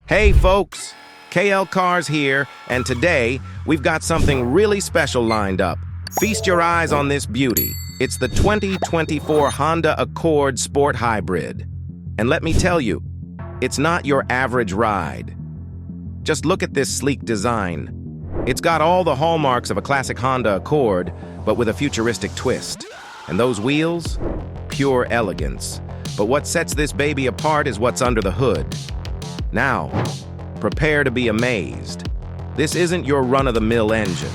Hey folks, klcars here, and today we've got something really special lined up. Feast your eyes on this beauty. It's the 2024 Honda Accord Sport Hybrid. And let me tell you, it's not your average ride. Just look at this sleek design. It's got all the hallmarks of a classic Honda Accord, but with a futuristic twist. And those wheels? Pure elegance. But what sets this baby apart is what's under the hood. Now, prepare to be amazed. This isn't your run-of-the-mill engine.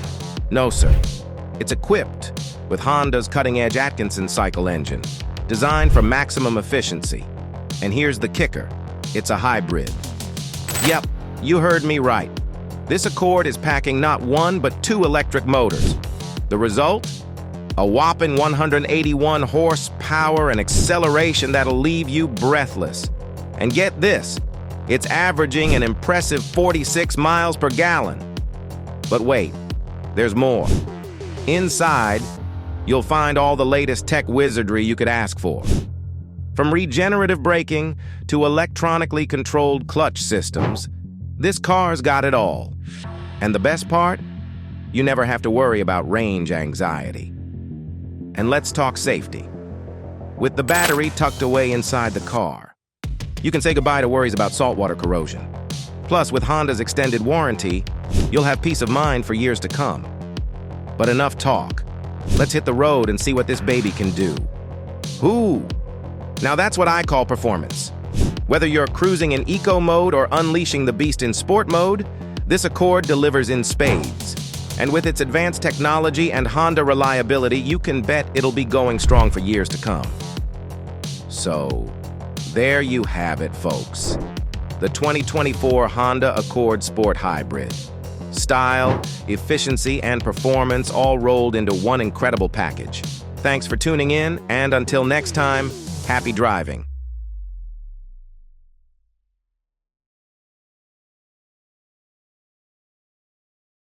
No, sir. It's equipped with Honda's cutting-edge Atkinson cycle engine, designed for maximum efficiency. And here's the kicker. It's a hybrid. Yep, you heard me right. This Accord is packing not one, but two electric motors. The result? A whopping 181 horsepower and acceleration that'll leave you breathless. And get this, it's averaging an impressive 46 miles per gallon. But wait, there's more. Inside, you'll find all the latest tech wizardry you could ask for. From regenerative braking to electronically controlled clutch systems, this car's got it all. And the best part? You never have to worry about range anxiety. And let's talk safety. With the battery tucked away inside the car, you can say goodbye to worries about saltwater corrosion. Plus, with Honda's extended warranty, you'll have peace of mind for years to come. But enough talk. Let's hit the road and see what this baby can do. Ooh! Now that's what I call performance. Whether you're cruising in eco mode or unleashing the beast in sport mode, this Accord delivers in spades. And with its advanced technology and Honda reliability, you can bet it'll be going strong for years to come. So, there you have it, folks. The 2024 Honda Accord Sport Hybrid. Style, efficiency, and performance all rolled into one incredible package. Thanks for tuning in, and until next time, happy driving.